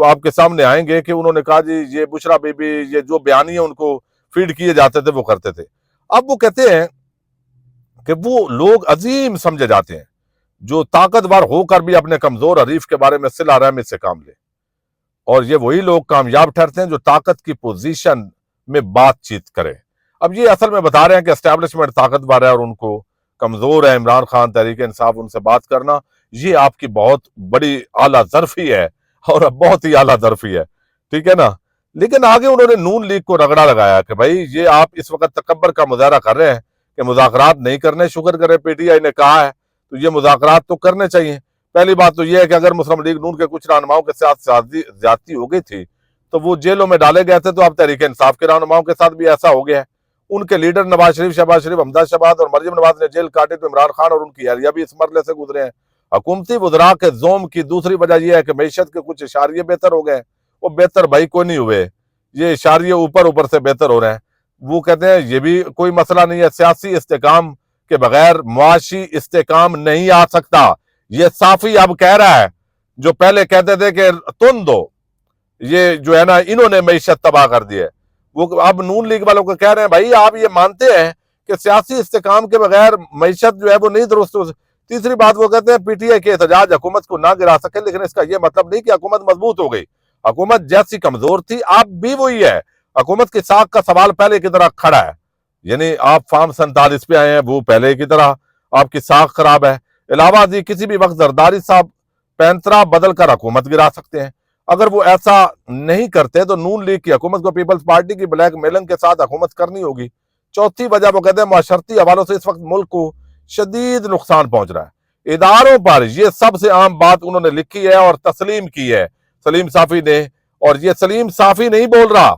تو آپ کے سامنے آئیں گے کہ انہوں نے کہا جی یہ بشرا بی بی یہ جو بیانیے ان کو فیڈ کیے جاتے تھے وہ کرتے تھے. اب وہ کہتے ہیں کہ وہ لوگ عظیم سمجھے جاتے ہیں جو طاقتور ہو کر بھی اپنے کمزور حریف کے بارے میں صلہ رحمی سے کام لے, اور یہ وہی لوگ کامیاب ٹھہرتے ہیں جو طاقت کی پوزیشن میں بات چیت کرے. اب یہ اصل میں بتا رہے ہیں کہ اسٹیبلشمنٹ طاقتور ہے اور ان کو کمزور ہے. عمران خان تحریک انصاف ان سے بات کرنا یہ آپ کی بہت بڑی اعلیٰ ظرفی ہے اور بہت ہی اعلیٰ ظرفی ہے, ٹھیک ہے نا. لیکن آگے انہوں نے نون لیگ کو رگڑا لگایا کہ بھائی یہ آپ اس وقت تکبر کا مظاہرہ کر رہے ہیں کہ مذاکرات نہیں کرنے. شکر کرے پی ٹی آئی نے کہا ہے تو یہ مذاکرات تو کرنے چاہیے. پہلی بات تو یہ ہے کہ اگر مسلم لیگ نون کے کچھ رہنماؤں کے ساتھ زیادتی ہو گئی تھی تو وہ جیلوں میں ڈالے گئے تھے, تو اب تحریک انصاف کے رہنماؤں کے ساتھ بھی ایسا ہو گیا ہے. ان کے لیڈر نواز شریف, شہباز شریف, حمزہ شہباز اور مریم نواز نے جیل کاٹی تو عمران خان اور ان کی اہلیہ بھی اس مرحلے سے گزرے ہیں. حکومتی وزراء کے زوم کی دوسری وجہ یہ ہے کہ معیشت کے کچھ اشاریے بہتر ہو گئے. وہ بہتر بھائی کوئی نہیں ہوئے, یہ اشاریے اوپر سے بہتر ہو رہے ہیں. وہ کہتے ہیں یہ بھی کوئی مسئلہ نہیں ہے, سیاسی استحکام کے بغیر معاشی استحکام نہیں آ سکتا. یہ صافی اب کہہ رہا ہے, جو پہلے کہتے تھے کہ تن دو, یہ جو ہے نا انہوں نے معیشت تباہ کر دی ہے. وہ اب نون لیگ والوں کو کہہ رہے ہیں بھائی آپ یہ مانتے ہیں کہ سیاسی استحکام کے بغیر معیشت جو ہے وہ نہیں درست ہو. تیسری بات وہ کہتے ہیں پی ٹی آئی کے احتجاج حکومت کو نہ گرا سکے, لیکن اس کا یہ مطلب نہیں کہ حکومت مضبوط ہو گئی. حکومت جیسی کمزور تھی اب بھی وہی ہے. حکومت کی ساکھ کا سوال پہلے کی طرح کھڑا ہے, یعنی آپ فارم 47 پہ آئے ہیں وہ پہلے کی طرح آپ کی ساکھ خراب ہے. علاوہ ازیں کسی بھی وقت زرداری صاحب پینترا بدل کر حکومت گرا سکتے ہیں. اگر وہ ایسا نہیں کرتے تو نون لیگ کی حکومت کو پیپلز پارٹی کی بلیک میلنگ کے ساتھ حکومت کرنی ہوگی. چوتھی وجہ وہ کہتے ہیں معاشرتی حوالوں سے اس وقت ملک کو شدید نقصان پہنچ رہا ہے. اداروں پر یہ سب سے عام بات انہوں نے لکھی ہے اور تسلیم کی ہے سلیم صافی نے, اور یہ سلیم صافی نہیں بول رہا,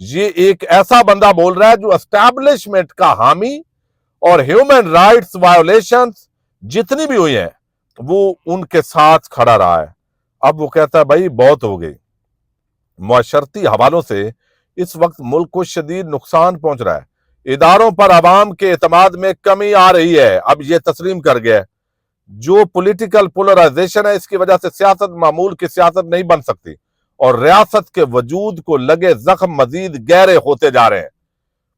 یہ ایک ایسا بندہ بول رہا ہے جو اسٹیبلشمنٹ کا حامی اور ہیومن رائٹس وائولیشنز جتنی بھی ہوئی ہیں وہ ان کے ساتھ کھڑا رہا ہے. اب وہ کہتا ہے بھائی بہت ہو گئی, معاشرتی حوالوں سے اس وقت ملک کو شدید نقصان پہنچ رہا ہے. اداروں پر عوام کے اعتماد میں کمی آ رہی ہے. اب یہ تسلیم کر گیا, جو پولیٹیکل پولرائزیشن ہے اس کی وجہ سے سیاست معمول کی سیاست نہیں بن سکتی اور ریاست کے وجود کو لگے زخم مزید گہرے ہوتے جا رہے ہیں.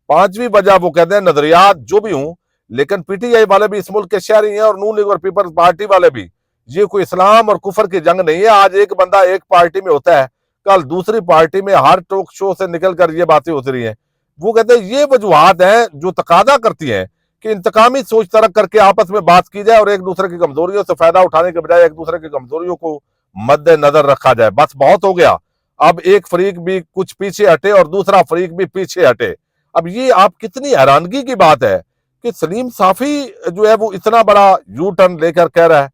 پانچویں وجہ وہ کہتے ہیں نظریات جو بھی ہوں, لیکن پی ٹی آئی والے بھی اس ملک کے شہری ہیں اور نون لیگ اور پیپلز پارٹی والے بھی. یہ کوئی اسلام اور کفر کی جنگ نہیں ہے. آج ایک بندہ ایک پارٹی میں ہوتا ہے, کل دوسری پارٹی میں ہر ٹاک شو سے نکل کر یہ باتیں ہوتی رہی ہیں. وہ کہتے ہیں یہ وجوہات ہیں جو تقاضا کرتی ہیں کہ انتقامی سوچ ترک کر کے آپس میں بات کی جائے اور ایک دوسرے کی کمزوریوں سے فائدہ اٹھانے کے بجائے ایک دوسرے کی کمزوریوں کو مد نظر رکھا جائے. بس بہت ہو گیا, اب ایک فریق بھی کچھ پیچھے ہٹے اور دوسرا فریق بھی پیچھے ہٹے. اب یہ آپ کتنی حیرانگی کی بات ہے کہ سلیم صافی جو ہے وہ اتنا بڑا یو ٹرن لے کر کہہ رہا ہے,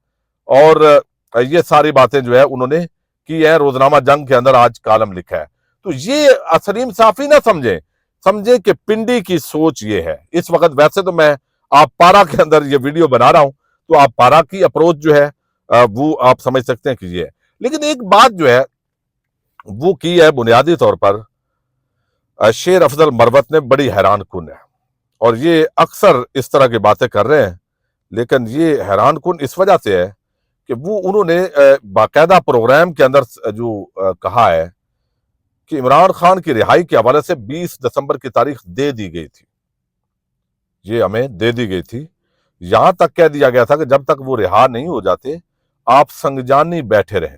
اور یہ ساری باتیں جو ہے انہوں نے کی ہیں. روزنامہ جنگ کے اندر آج کالم لکھا ہے. تو یہ سلیم صافی نہ سمجھے کہ پنڈی کی سوچ یہ ہے اس وقت. ویسے تو میں آپ پارا کے اندر یہ ویڈیو بنا رہا ہوں تو آپ پارا کی اپروچ جو ہے وہ آپ سمجھ سکتے ہیں کہ یہ ہے. لیکن ایک بات جو ہے وہ کی ہے بنیادی طور پر شیر افضل مروت نے, بڑی حیران کن ہے, اور یہ اکثر اس طرح کی باتیں کر رہے ہیں. لیکن یہ حیران کن اس وجہ سے ہے کہ وہ انہوں نے باقاعدہ پروگرام کے اندر جو کہا ہے کہ عمران خان کی رہائی کے حوالے سے 20 دسمبر کی تاریخ دے دی گئی تھی. یہ ہمیں دے دی گئی تھی. یہاں تک کہہ دیا گیا تھا کہ جب تک وہ رہا نہیں ہو جاتے آپ سنگجانی بیٹھے رہیں.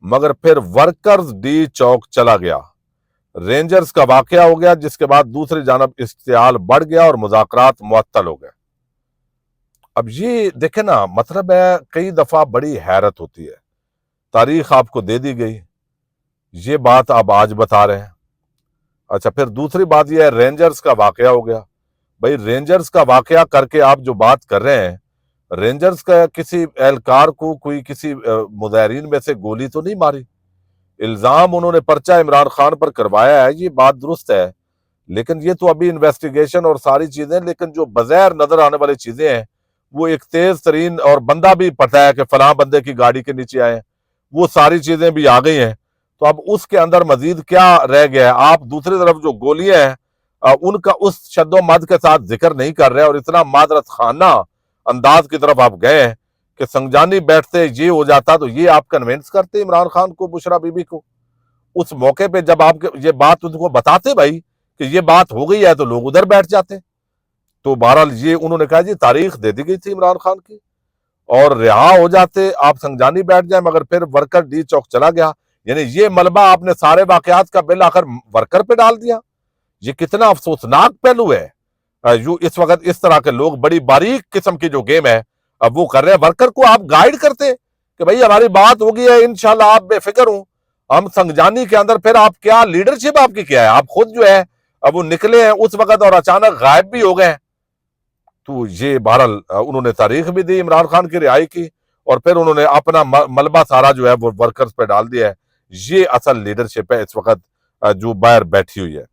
مگر پھر ورکرز ڈی چوک چلا گیا, رینجرز کا واقعہ ہو گیا, جس کے بعد دوسری جانب اشتعال بڑھ گیا اور مذاکرات معطل ہو گئے. اب یہ دیکھیں نا, مطلب ہے کئی دفعہ بڑی حیرت ہوتی ہے. تاریخ آپ کو دے دی گئی, یہ بات آپ آج بتا رہے ہیں. اچھا, پھر دوسری بات یہ ہے رینجرز کا واقعہ ہو گیا. بھائی رینجرز کا واقعہ کر کے آپ جو بات کر رہے ہیں, رینجرز کا کسی اہلکار کو کوئی کسی مظاہرین میں سے گولی تو نہیں ماری. الزام انہوں نے پرچہ عمران خان پر کروایا ہے, یہ بات درست ہے, لیکن یہ تو ابھی انویسٹیگیشن اور ساری چیزیں, لیکن جو بظاہر نظر آنے والی چیزیں ہیں وہ ایک تیز ترین, اور بندہ بھی پتہ ہے کہ فلاں بندے کی گاڑی کے نیچے آئے ہیں, وہ ساری چیزیں بھی آ گئی ہیں. تو اب اس کے اندر مزید کیا رہ گیا ہے؟ آپ دوسری طرف جو گولیاں ہیں ان کا اس شد و مد کے ساتھ ذکر نہیں کر رہے, اور اتنا معذرت خانہ انداز کی طرف آپ گئے ہیں کہ سنگجانی بیٹھتے یہ ہو جاتا تو یہ آپ کنونس کرتے عمران خان کو, بشرا بی بی کو. اس موقع پہ جب آپ یہ بات ان کو بتاتے بھائی کہ یہ بات ہو گئی ہے تو لوگ ادھر بیٹھ جاتے. تو بہرحال یہ انہوں نے کہا جی تاریخ دے دی گئی تھی عمران خان کی اور رہا ہو جاتے, آپ سنجانی بیٹھ جائیں, مگر پھر ورکر ڈی چوک چلا گیا. یعنی یہ ملبہ آپ نے سارے واقعات کا بالآخر ورکر پہ ڈال دیا. یہ کتنا افسوسناک پہلو ہے. اس وقت اس طرح کے لوگ بڑی باریک قسم کی جو گیم ہے اب وہ کر رہے ہیں. ورکر کو آپ گائیڈ کرتے کہ بھئی ہماری بات ہوگی ہے, انشاءاللہ آپ بے فکر ہوں, ہم سنجانی کے اندر پھر آپ کیا لیڈرشپ آپ کی کیا ہے, آپ خود جو ہے اب وہ نکلے ہیں اس وقت اور اچانک غائب بھی ہو گئے. تو یہ بہرحال انہوں نے تاریخ بھی دی عمران خان کی رہائی کی, اور پھر انہوں نے اپنا ملبہ سارا جو ہے وہ ورکرز پہ ڈال دیا ہے. یہ اصل لیڈرشپ ہے اس وقت جو باہر بیٹھی ہوئی ہے.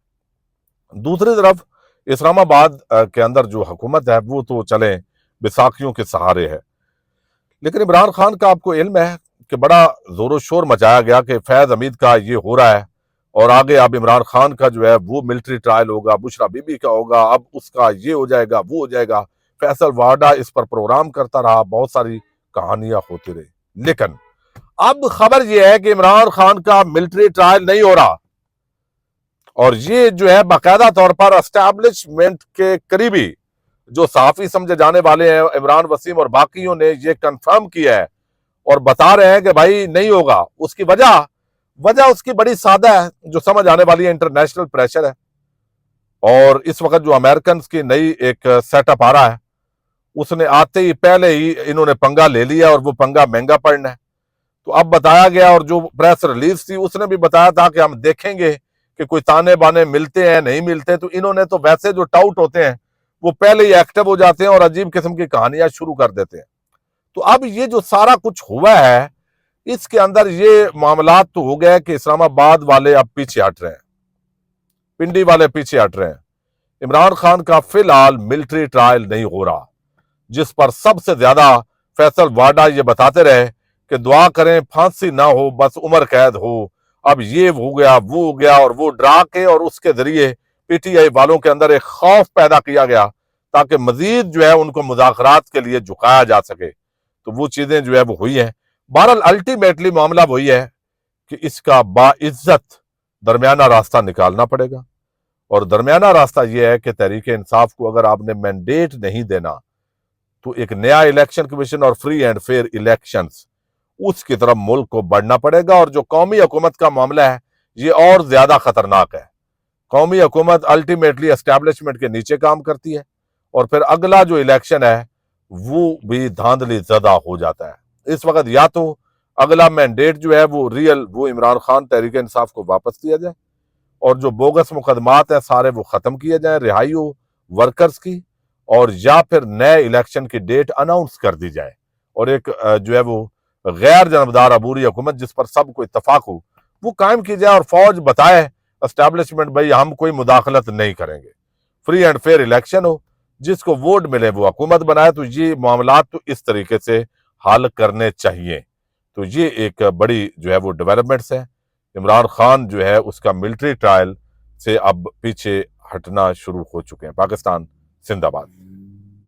دوسری طرف اسلام آباد کے اندر جو حکومت ہے وہ تو چلیں بیساکھیوں کے سہارے ہے, لیکن عمران خان کا آپ کو علم ہے کہ بڑا زور و شور مچایا گیا کہ فیض حمید کا یہ ہو رہا ہے, اور آگے اب عمران خان کا جو ہے وہ ملٹری ٹرائل ہوگا, بشرا بی بی کا ہوگا, اب اس کا یہ ہو جائے گا وہ ہو جائے گا. فیصل وارڈا اس پر پروگرام کرتا رہا, بہت ساری کہانیاں ہوتی رہی. لیکن اب خبر یہ ہے کہ عمران خان کا ملٹری ٹرائل نہیں ہو رہا, اور یہ جو ہے باقاعدہ طور پر اسٹیبلشمنٹ کے قریبی جو صحافی سمجھے جانے والے ہیں عمران وسیم اور باقیوں نے یہ کنفرم کیا ہے اور بتا رہے ہیں کہ بھائی نہیں ہوگا. اس کی وجہ اس کی بڑی سادہ ہے جو سمجھ آنے والی ہے, انٹرنیشنل پریشر ہے. اور اس وقت جو امریکنز کی نئی ایک سیٹ اپ آ رہا ہے, اس نے آتے ہی پہلے ہی انہوں نے پنگا لے لیا, اور وہ پنگا مہنگا پڑنا ہے. تو اب بتایا گیا, اور جو پریس ریلیز تھی اس نے بھی بتایا تھا کہ ہم دیکھیں گے کہ کوئی تانے بانے ملتے ہیں نہیں ملتے. تو انہوں نے تو ویسے جو ٹاؤٹ ہوتے ہیں وہ پہلے ہی ایکٹیو ہو جاتے ہیں اور عجیب قسم کی کہانیاں شروع کر دیتے ہیں. تو اب یہ جو سارا کچھ ہوا ہے اس کے اندر یہ معاملات تو ہو گئے کہ اسلام آباد والے اب پیچھے ہٹ رہے ہیں, پنڈی والے پیچھے ہٹ رہے ہیں. عمران خان کا فی الحال ملٹری ٹرائل نہیں ہو رہا, جس پر سب سے زیادہ فیصل وارڈا یہ بتاتے رہے کہ دعا کریں پھانسی نہ ہو, بس عمر قید ہو. اب یہ ہو گیا وہ ہو گیا, اور وہ ڈرا کے اور اس کے ذریعے پی ٹی آئی والوں کے اندر ایک خوف پیدا کیا گیا تاکہ مزید جو ہے ان کو مذاکرات کے لیے جھکایا جا سکے. تو وہ چیزیں جو ہے وہ ہوئی ہیں. بہرحال الٹیمیٹلی معاملہ وہی ہے کہ اس کا باعزت درمیانہ راستہ نکالنا پڑے گا, اور درمیانہ راستہ یہ ہے کہ تحریک انصاف کو اگر آپ نے مینڈیٹ نہیں دینا تو ایک نیا الیکشن کمیشن اور فری اینڈ فیئر الیکشنز اس کی طرف ملک کو بڑھنا پڑے گا. اور جو قومی حکومت کا معاملہ ہے یہ اور زیادہ خطرناک ہے. قومی حکومت الٹیمیٹلی اسٹیبلشمنٹ کے نیچے کام کرتی ہے, اور پھر اگلا جو الیکشن ہے وہ بھی دھاندلی زدہ ہو جاتا ہے. اس وقت یا تو اگلا مینڈیٹ جو ہے وہ ریئل وہ عمران خان تحریک انصاف کو واپس دیا جائے, اور جو بوگس مقدمات ہیں سارے وہ ختم کیے جائیں, رہائی ہو ورکرز کی, اور یا پھر نئے الیکشن کی ڈیٹ اناؤنس کر دی جائے, اور ایک جو ہے وہ غیر جانبدار عبوری حکومت جس پر سب کو اتفاق ہو وہ قائم کی جائے, اور فوج بتائے اسٹیبلشمنٹ بھائی ہم کوئی مداخلت نہیں کریں گے, فری اینڈ فیئر الیکشن ہو, جس کو ووٹ ملے وہ حکومت بنائے. تو یہ معاملات تو اس طریقے سے حل کرنے چاہیے. تو یہ ایک بڑی جو ہے وہ ڈیولپمنٹس ہے. عمران خان جو ہے اس کا ملٹری ٹرائل سے اب پیچھے ہٹنا شروع ہو چکے ہیں. پاکستان زندہ باد.